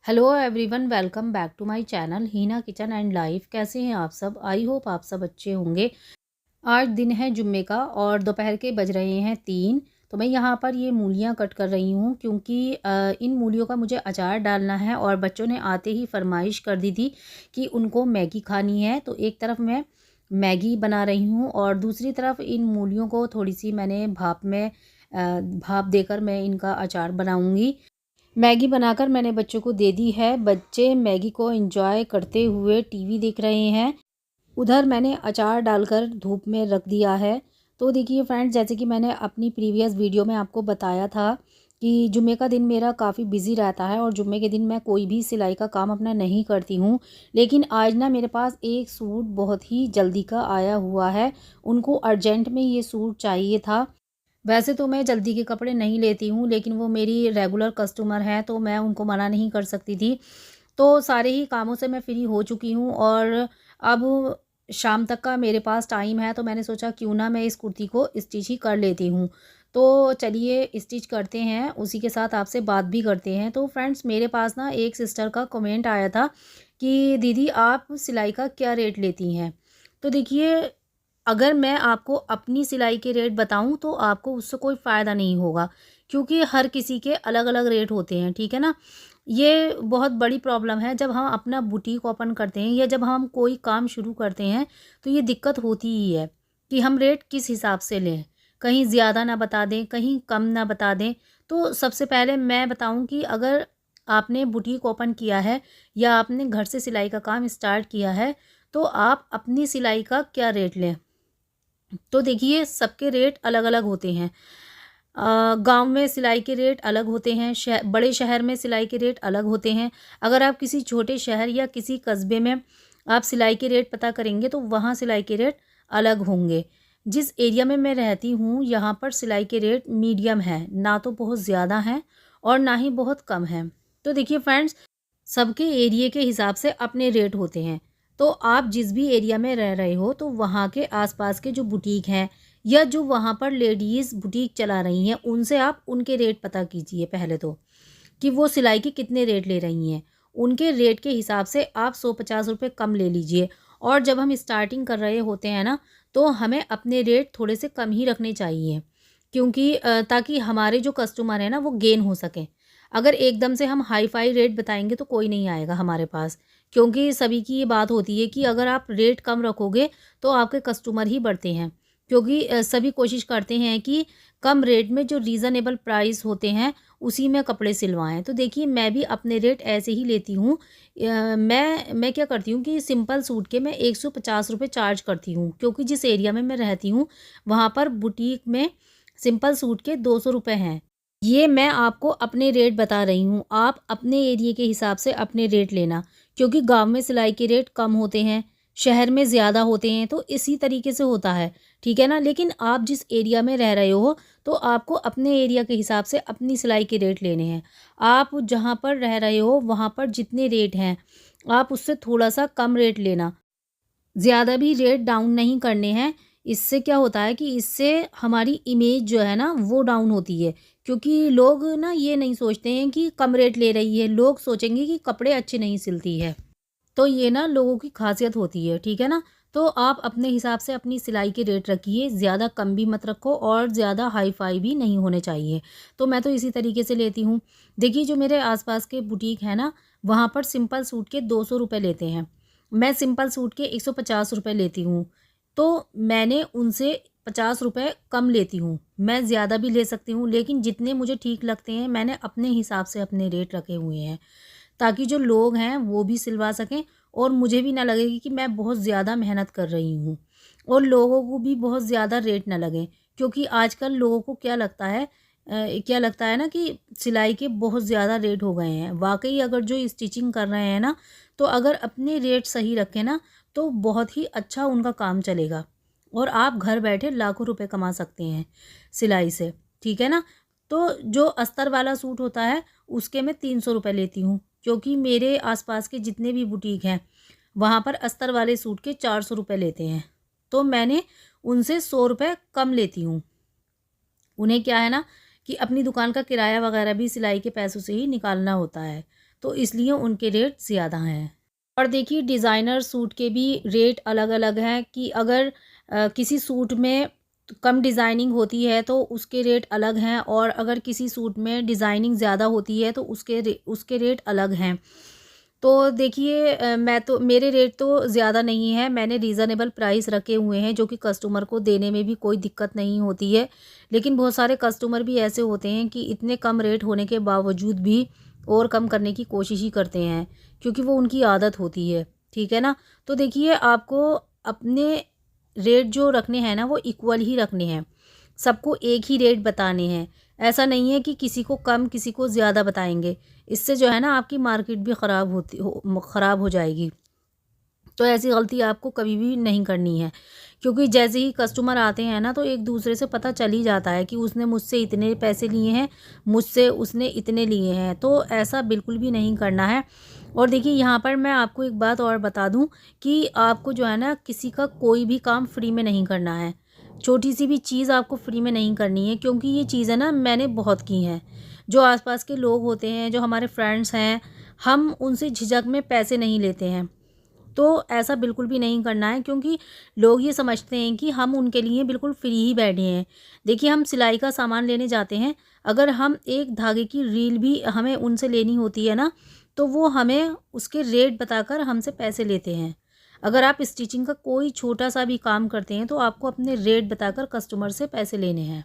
Hello everyone, welcome back to my channel Heena kitchen and life. कैसे हैं आप सब? आई होप आप सब अच्छे होंगे। आज दिन है जुम्मे का और दोपहर के बज रहे हैं 3। तो मैं यहाँ पर ये मूलियाँ कट कर रही हूँ क्योंकि इन मूलियों का मुझे अचार डालना है और बच्चों ने आते ही फरमाइश कर दी थी कि उनको मैगी खानी है। तो एक तरफ मैं मैगी बना रही हूँ और दूसरी तरफ इन मूलियों को थोड़ी सी मैंने भाप देकर मैं इनका अचार बनाऊँगी। मैगी बनाकर मैंने बच्चों को दे दी है। बच्चे मैगी को एंजॉय करते हुए टीवी देख रहे हैं। उधर मैंने अचार डालकर धूप में रख दिया है। तो देखिए फ्रेंड्स, जैसे कि मैंने अपनी प्रीवियस वीडियो में आपको बताया था कि जुम्मे का दिन मेरा काफ़ी बिजी रहता है और जुम्मे के दिन मैं कोई भी सिलाई का काम अपना नहीं करती हूँ। लेकिन आज ना मेरे पास एक सूट बहुत ही जल्दी का आया हुआ है। उनको अर्जेंट में ये सूट चाहिए था। वैसे तो मैं जल्दी के कपड़े नहीं लेती हूँ, लेकिन वो मेरी रेगुलर कस्टमर हैं तो मैं उनको मना नहीं कर सकती थी। तो सारे ही कामों से मैं फ्री हो चुकी हूँ और अब शाम तक का मेरे पास टाइम है, तो मैंने सोचा क्यों ना मैं इस कुर्ती को स्टिच ही कर लेती हूँ। तो चलिए स्टिच करते हैं, उसी के साथ आपसे बात भी करते हैं। तो फ्रेंड्स, मेरे पास ना एक सिस्टर का कमेंट आया था कि दीदी आप सिलाई का क्या रेट लेती हैं? तो देखिए, अगर मैं आपको अपनी सिलाई के रेट बताऊं तो आपको उससे कोई फ़ायदा नहीं होगा, क्योंकि हर किसी के अलग अलग रेट होते हैं, ठीक है ना। ये बहुत बड़ी प्रॉब्लम है जब हम अपना बुटीक ओपन करते हैं या जब हम कोई काम शुरू करते हैं, तो ये दिक्कत होती ही है कि हम रेट किस हिसाब से लें। कहीं ज़्यादा ना बता दें, कहीं कम ना बता दें। तो सबसे पहले मैं बताऊं कि अगर आपने बुटीक ओपन किया है या आपने घर से सिलाई का काम स्टार्ट किया है, तो आप अपनी सिलाई का क्या रेट लें। तो देखिए, सबके रेट अलग अलग होते हैं। गांव में सिलाई के रेट अलग होते हैं, बड़े शहर में सिलाई के रेट अलग होते हैं। अगर आप किसी छोटे शहर या किसी कस्बे में आप सिलाई के रेट पता करेंगे तो वहाँ सिलाई के रेट अलग होंगे। जिस एरिया में मैं रहती हूँ यहाँ पर सिलाई के रेट मीडियम है, ना तो बहुत ज़्यादा हैं और ना ही बहुत कम हैं। तो देखिए फ्रेंड्स, सबके एरिया के हिसाब से अपने रेट होते हैं। तो आप जिस भी एरिया में रह रहे हो तो वहाँ के आसपास के जो बुटीक हैं या जो वहाँ पर लेडीज़ बुटीक चला रही हैं, उनसे आप उनके रेट पता कीजिए पहले तो, कि वो सिलाई के कितने रेट ले रही हैं। उनके रेट के हिसाब से आप 150 रुपये कम ले लीजिए। और जब हम स्टार्टिंग कर रहे होते हैं ना, तो हमें अपने रेट थोड़े से कम ही रखने चाहिए, क्योंकि ताकि हमारे जो कस्टमर हैं ना वो गेन हो सकें। अगर एकदम से हम हाई फाई रेट बताएंगे तो कोई नहीं आएगा हमारे पास, क्योंकि सभी की ये बात होती है कि अगर आप रेट कम रखोगे तो आपके कस्टमर ही बढ़ते हैं। क्योंकि सभी कोशिश करते हैं कि कम रेट में जो रीज़नेबल प्राइस होते हैं उसी में कपड़े सिलवाएं। तो देखिए, मैं भी अपने रेट ऐसे ही लेती हूँ। मैं क्या करती हूँ कि सिंपल सूट के मैं 150 रुपये चार्ज करती हूँ, क्योंकि जिस एरिया में मैं रहती हूँ वहाँ पर बुटीक में सिंपल सूट के 200 रुपये हैं। ये मैं आपको अपने रेट बता रही हूँ, आप अपने एरिया के हिसाब से अपने रेट लेना, क्योंकि गांव में सिलाई के रेट कम होते हैं, शहर में ज़्यादा होते हैं, तो इसी तरीके से होता है, ठीक है ना। लेकिन आप जिस एरिया में रह रहे हो तो आपको अपने एरिया के हिसाब से अपनी सिलाई के रेट लेने हैं। आप जहाँ पर रह रहे हो वहाँ पर जितने रेट हैं आप उससे थोड़ा सा कम रेट लेना, ज़्यादा भी रेट डाउन नहीं करने हैं। इससे क्या होता है कि इससे हमारी इमेज जो है ना वो डाउन होती है, क्योंकि लोग ना ये नहीं सोचते हैं कि कम रेट ले रही है, लोग सोचेंगे कि कपड़े अच्छे नहीं सिलती है। तो ये ना लोगों की खासियत होती है, ठीक है ना। तो आप अपने हिसाब से अपनी सिलाई के रेट रखिए, ज़्यादा कम भी मत रखो और ज़्यादा हाई फाई भी नहीं होने चाहिए। तो मैं तो इसी तरीके से लेती हूँ। देखिए, जो मेरे आसपास के बुटीक है ना, वहाँ पर सिंपल सूट के 200 रुपये लेते हैं। मैं सिंपल सूट के 150 रुपये लेती हूँ। तो मैंने उनसे 50 रुपये कम लेती हूँ। मैं ज़्यादा भी ले सकती हूँ, लेकिन जितने मुझे ठीक लगते हैं मैंने अपने हिसाब से अपने रेट रखे हुए हैं, ताकि जो लोग हैं वो भी सिलवा सकें और मुझे भी ना लगे कि मैं बहुत ज़्यादा मेहनत कर रही हूँ और लोगों को भी बहुत ज़्यादा रेट ना लगे। क्योंकि आजकल लोगों को क्या लगता है ना कि सिलाई के बहुत ज़्यादा रेट हो गए हैं। वाक़ई अगर जो स्टिचिंग कर रहे हैं ना, तो अगर अपने रेट सही रखें ना, तो बहुत ही अच्छा उनका काम चलेगा और आप घर बैठे लाखों रुपए कमा सकते हैं सिलाई से, ठीक है ना। तो जो अस्तर वाला सूट होता है उसके मैं 300 रुपये लेती हूँ, क्योंकि मेरे आसपास के जितने भी बुटीक हैं वहाँ पर अस्तर वाले सूट के 400 रुपये लेते हैं। तो मैंने उनसे 100 रुपये कम लेती हूँ। उन्हें क्या है ना कि अपनी दुकान का किराया वगैरह भी सिलाई के पैसों से ही निकालना होता है। तो इसलिए उनके रेट ज़्यादा हैं। और देखिए डिज़ाइनर सूट के भी रेट अलग अलग हैं कि अगर किसी सूट में कम डिज़ाइनिंग होती है तो उसके रेट अलग हैं, और अगर किसी सूट में डिज़ाइनिंग ज़्यादा होती है तो उसके रेट अलग हैं। तो देखिए मैं तो मेरे रेट तो ज़्यादा नहीं है, मैंने रीज़नेबल प्राइस रखे हुए हैं जो कि कस्टमर को देने में भी कोई दिक्कत नहीं होती है। लेकिन बहुत सारे कस्टमर भी ऐसे होते हैं कि इतने कम रेट होने के बावजूद भी और कम करने की कोशिश ही करते हैं, क्योंकि वो उनकी आदत होती है, ठीक है ना? तो देखिए आपको अपने रेट जो रखने हैं ना वो इक्वल ही रखने हैं, सबको एक ही रेट बताने हैं। ऐसा नहीं है कि किसी को कम किसी को ज़्यादा बताएँगे, इससे जो है ना आपकी मार्केट भी ख़राब हो जाएगी। तो ऐसी गलती आपको कभी भी नहीं करनी है, क्योंकि जैसे ही कस्टमर आते हैं ना तो एक दूसरे से पता चल ही जाता है कि उसने मुझसे इतने पैसे लिए हैं, मुझसे उसने इतने लिए हैं, तो ऐसा बिल्कुल भी नहीं करना है। और देखिए यहाँ पर मैं आपको एक बात और बता दूँ कि आपको जो है ना किसी का कोई भी काम फ्री में नहीं करना है, छोटी सी भी चीज़ आपको फ्री में नहीं करनी है, क्योंकि ये चीज़ है ना मैंने बहुत की हैं। जो आसपास के लोग होते हैं, जो हमारे फ्रेंड्स हैं, हम उनसे झिझक में पैसे नहीं लेते हैं। तो ऐसा बिल्कुल भी नहीं करना है, क्योंकि लोग ये समझते हैं कि हम उनके लिए बिल्कुल फ्री ही बैठे हैं। देखिए हम सिलाई का सामान लेने जाते हैं, अगर हम एक धागे की रील भी हमें उनसे लेनी होती है ना, तो वो हमें उसके रेट बताकर हमसे पैसे लेते हैं। अगर आप स्टिचिंग का कोई छोटा-सा भी काम करते हैं, तो आपको अपने रेट बताकर कस्टमर से पैसे लेने हैं।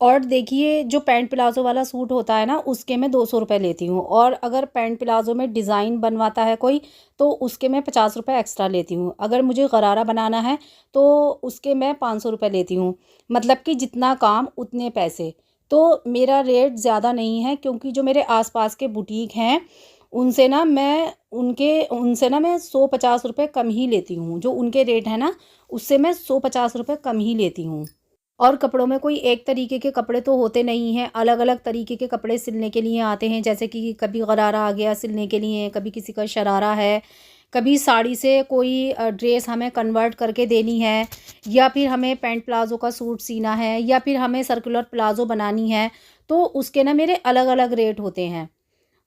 और देखिए जो पैंट प्लाज़ो वाला सूट होता है ना उसके मैं 200 रुपए लेती हूँ, और अगर पैंट प्लाज़ो में डिज़ाइन बनवाता है कोई तो उसके मैं 50 रुपए एक्स्ट्रा लेती हूँ। अगर मुझे गरारा बनाना है तो उसके मैं 500 रुपए लेती हूँ। मतलब कि जितना काम उतने पैसे। तो मेरा रेट ज़्यादा नहीं है, क्योंकि जो मेरे आस-पास के बुटीक हैं उनसे ना मैं 100-50 रुपए कम ही लेती हूँ। जो उनके रेट है ना उससे मैं 100-50 रुपए कम ही लेती हूँ। और कपड़ों में कोई एक तरीके के कपड़े तो होते नहीं हैं, अलग-अलग तरीके के कपड़े सिलने के लिए आते हैं। जैसे कि कभी गरारा आ गया सिलने के लिए, कभी किसी का शरारा है, कभी साड़ी से कोई ड्रेस हमें कन्वर्ट करके देनी है, या फिर हमें पैंट प्लाज़ो का सूट सीना है, या फिर हमें सर्कुलर प्लाज़ो बनानी है, तो उसके ना मेरे अलग-अलग रेट होते हैं।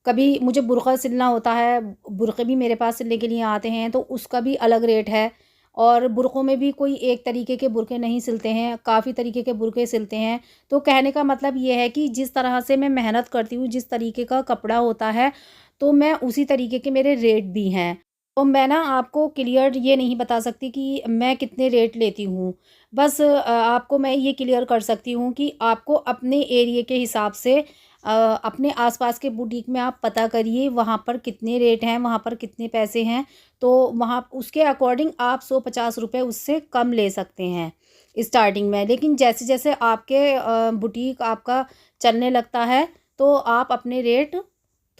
कभी मुझे बुर्क़ा सिलना होता है, बुर्क़े भी मेरे पास सिलने के लिए आते हैं, तो उसका भी अलग रेट है। और बुर्क़ों में भी कोई एक तरीके के बुर्क़े नहीं सिलते हैं, काफ़ी तरीके के बुर्क़े सिलते हैं। तो कहने का मतलब ये है कि जिस तरह से मैं मेहनत करती हूँ, जिस तरीके का कपड़ा होता है, तो मैं उसी तरीके के मेरे रेट भी हैं। तो मैं ना आपको क्लियर ये नहीं बता सकती कि मैं कितने रेट लेती हूँ। बस आपको मैं ये क्लियर कर सकती हूँ कि आपको अपने एरिये के हिसाब से अपने आस-पास के बुटीक में आप पता करिए, वहाँ पर कितने रेट हैं, वहाँ पर कितने पैसे हैं, तो वहाँ उसके अकॉर्डिंग आप 150 रुपए उससे कम ले सकते हैं स्टार्टिंग में। लेकिन जैसे-जैसे आपके बुटीक आपका चलने लगता है, तो आप अपने रेट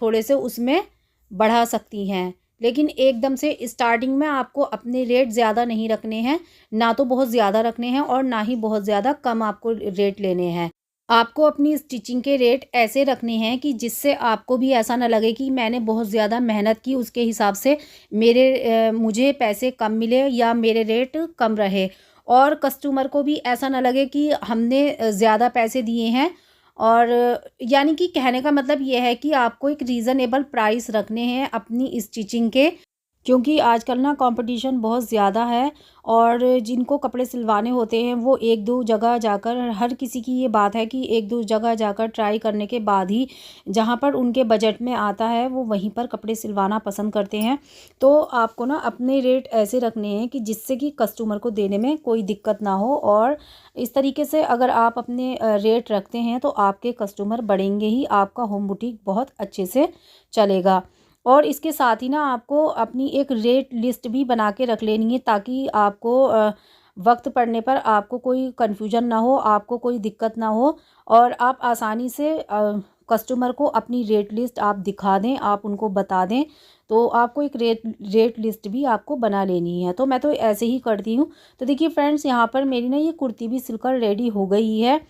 थोड़े से उसमें बढ़ा सकती हैं। लेकिन एकदम से स्टार्टिंग में आपको अपने रेट ज़्यादा नहीं रखने हैं, ना तो बहुत ज़्यादा रखने हैं और ना ही बहुत ज़्यादा कम आपको रेट लेने हैं। आपको अपनी स्टिचिंग के रेट ऐसे रखने हैं कि जिससे आपको भी ऐसा ना लगे कि मैंने बहुत ज़्यादा मेहनत की, उसके हिसाब से मुझे पैसे कम मिले या मेरे रेट कम रहे। और कस्टमर को भी ऐसा ना लगे कि हमने ज़्यादा पैसे दिए हैं। और यानी कि कहने का मतलब ये है कि आपको एक रीज़नेबल प्राइस रखने हैं अपनी स्टिचिंग के, क्योंकि आजकल ना कंपटीशन बहुत ज़्यादा है, और जिनको कपड़े सिलवाने होते हैं वो एक दो जगह जाकर, हर किसी की ये बात है कि एक दो जगह जाकर ट्राई करने के बाद ही जहाँ पर उनके बजट में आता है वो वहीं पर कपड़े सिलवाना पसंद करते हैं। तो आपको ना अपने रेट ऐसे रखने हैं कि जिससे कि कस्टमर को देने में कोई दिक्कत ना हो, और इस तरीके से अगर आप अपने रेट रखते हैं तो आपके कस्टमर बढ़ेंगे ही, आपका होम बुटीक बहुत अच्छे से चलेगा। और इसके साथ ही ना आपको अपनी एक रेट लिस्ट भी बना के रख लेनी है, ताकि आपको वक्त पड़ने पर आपको कोई कन्फ्यूजन ना हो, आपको कोई दिक्कत ना हो, और आप आसानी से कस्टमर को अपनी रेट लिस्ट आप दिखा दें, आप उनको बता दें। तो आपको एक रेट लिस्ट भी आपको बना लेनी है। तो मैं तो ऐसे ही करती हूँ। तो देखिए फ्रेंड्स, यहाँ पर मेरी ना ये कुर्ती भी सिलकर रेडी हो गई है।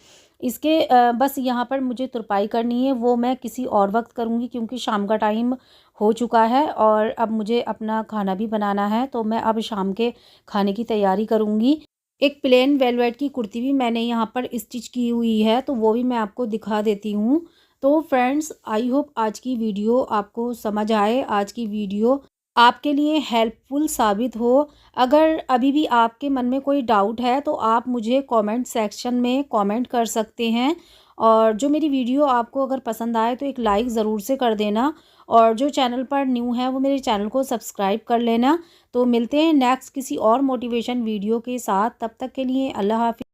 इसके बस यहाँ पर मुझे तुरपाई करनी है, वो मैं किसी और वक्त करूँगी, क्योंकि शाम का टाइम हो चुका है और अब मुझे अपना खाना भी बनाना है। तो मैं अब शाम के खाने की तैयारी करूँगी। एक प्लेन वेलवेट की कुर्ती भी मैंने यहाँ पर स्टिच की हुई है, तो वो भी मैं आपको दिखा देती हूँ। तो फ्रेंड्स, आई होप आज की वीडियो आपको समझ आए, आज की वीडियो आपके लिए हेल्पफुल साबित हो। अगर अभी भी आपके मन में कोई डाउट है तो आप मुझे कमेंट सेक्शन में कमेंट कर सकते हैं। और जो मेरी वीडियो आपको अगर पसंद आए तो एक लाइक ज़रूर से कर देना, और जो चैनल पर न्यू है वो मेरे चैनल को सब्सक्राइब कर लेना। तो मिलते हैं नेक्स्ट किसी और मोटिवेशन वीडियो के साथ, तब तक के लिए अल्लाह हाफ़िज़।